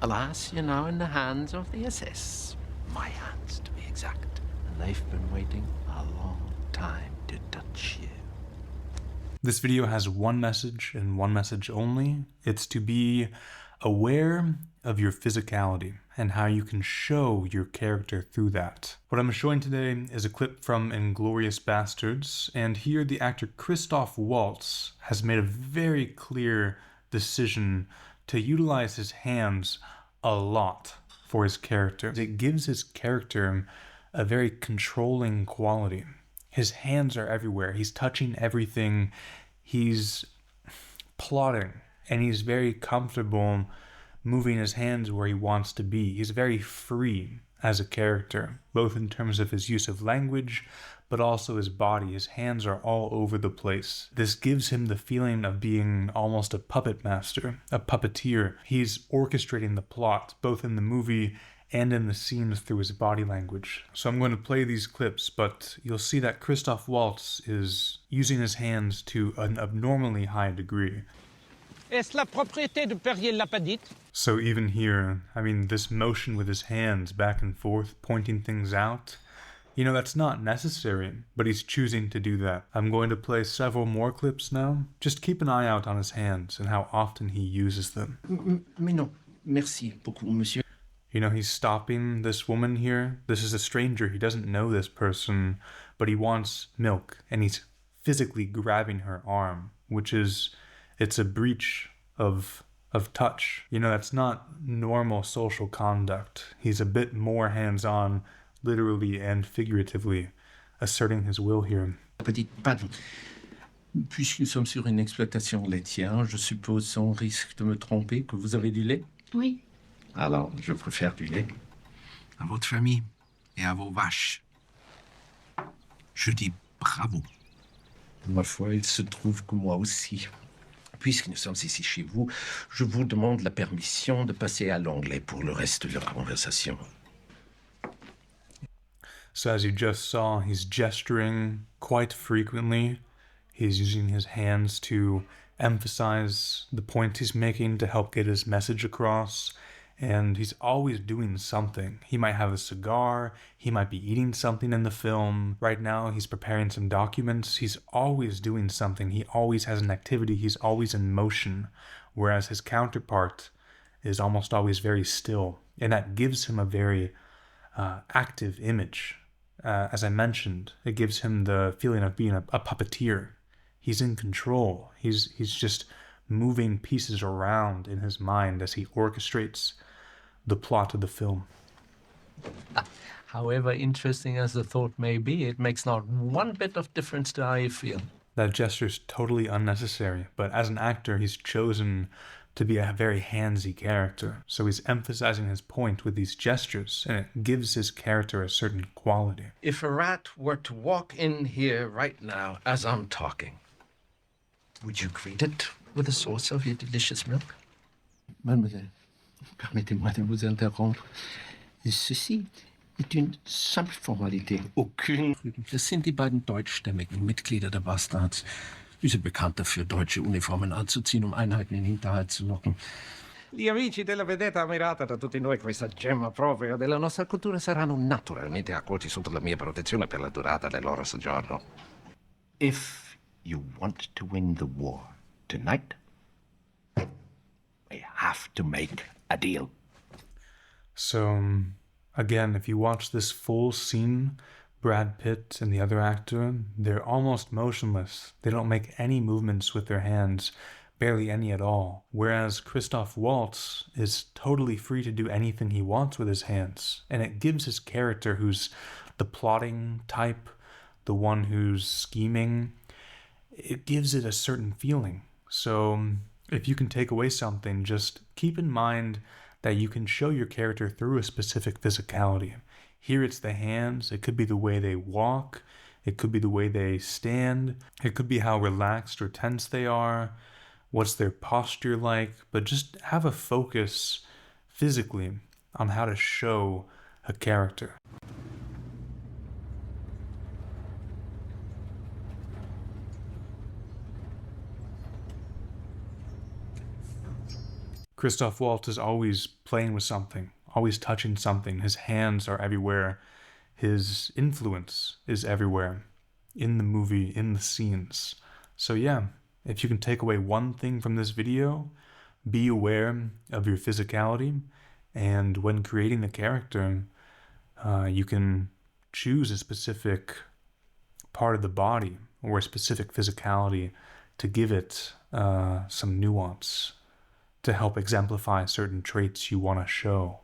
Alas, you're now in the hands of the SS. My hands, to be exact. And they've been waiting a long time to touch you. This video has one message and one message only. It's to be aware of your physicality and how you can show your character through that. What I'm showing today is a clip from Inglourious Basterds, and here the actor Christoph Waltz has made a very clear decision to utilize his hands a lot for his character. It gives his character a very controlling quality. His hands are everywhere. He's touching everything. He's plotting, and he's very comfortable moving his hands where he wants to be. He's very free as a character, both in terms of his use of language, but also his body. His hands are all over the place. This gives him the feeling of being almost a puppet master, a puppeteer. He's orchestrating the plot, both in the movie and in the scenes through his body language. So I'm going to play these clips, but you'll see that Christoph Waltz is using his hands to an abnormally high degree. Est-ce la propriété de Perrier-Lapadite? So even here, I mean, this motion with his hands back and forth, pointing things out, you know, that's not necessary, but he's choosing to do that. I'm going to play several more clips now. Just keep an eye out on his hands and how often he uses them. Mais non, merci beaucoup, monsieur. You know, he's stopping this woman here. This is a stranger. He doesn't know this person, but he wants milk, and he's physically grabbing her arm, which is, it's a breach of touch. You know, that's not normal social conduct. He's a bit more hands-on, literally and figuratively, asserting his will here. Petite, pardon. Puisque nous sommes sur une exploitation laitière, je suppose sans risque de me tromper que vous avez du lait? Oui. Alors, je préfère du lait. À votre famille et à vos vaches. Je dis bravo. Ma foi, il se trouve que moi aussi. Puisque nous sommes ici chez vous, je vous demande la permission de passer à l'anglais pour le reste de la conversation. So as you just saw, he's gesturing quite frequently. He's using his hands to emphasize the point he's making to help get his message across. And he's always doing something. He might have a cigar, he might be eating something in the film. Right now, he's preparing some documents. He's always doing something. He always has an activity. He's always in motion. Whereas his counterpart is almost always very still. And that gives him a very active image. As I mentioned, it gives him the feeling of being a puppeteer. He's in control. He's just moving pieces around in his mind as he orchestrates the plot of the film. However interesting as the thought may be, it makes not one bit of difference to how you feel. That gesture's totally unnecessary, but as an actor, he's chosen to be a very handsy character. So he's emphasizing his point with these gestures, and it gives his character a certain quality. If a rat were to walk in here right now as I'm talking, would you greet it with a source of your delicious milk? Mademoiselle, permettez-moi de vous interrompre. Ceci est une simple Formalität. Aucune. Das sind die beiden deutschstämmigen Mitglieder der Bastards. Die sind bekannt dafür, deutsche Uniformen anzuziehen, um Einheiten in Hinterhalt zu locken. Gli amici della vedetta ammirata da tutti noi, questa gemma propria della nostra cultura, saranno naturalmente accolti sotto la mia protezione per la durata del loro soggiorno. If you want to win the war tonight, we have to make a deal. So, again, if you watch this full scene, Brad Pitt and the other actor, they're almost motionless. They don't make any movements with their hands, barely any at all. Whereas Christoph Waltz is totally free to do anything he wants with his hands. And it gives his character, who's the plotting type, the one who's scheming, it gives it a certain feeling. So if you can take away something, just keep in mind that you can show your character through a specific physicality. Here it's the hands, it could be the way they walk, it could be the way they stand, it could be how relaxed or tense they are, what's their posture like, but just have a focus physically on how to show a character. Christoph Waltz is always playing with something, always touching something. His hands are everywhere. His influence is everywhere in the movie, in the scenes. So yeah, if you can take away one thing from this video, be aware of your physicality, and when creating the character, you can choose a specific part of the body or a specific physicality to give it some nuance, to help exemplify certain traits you want to show.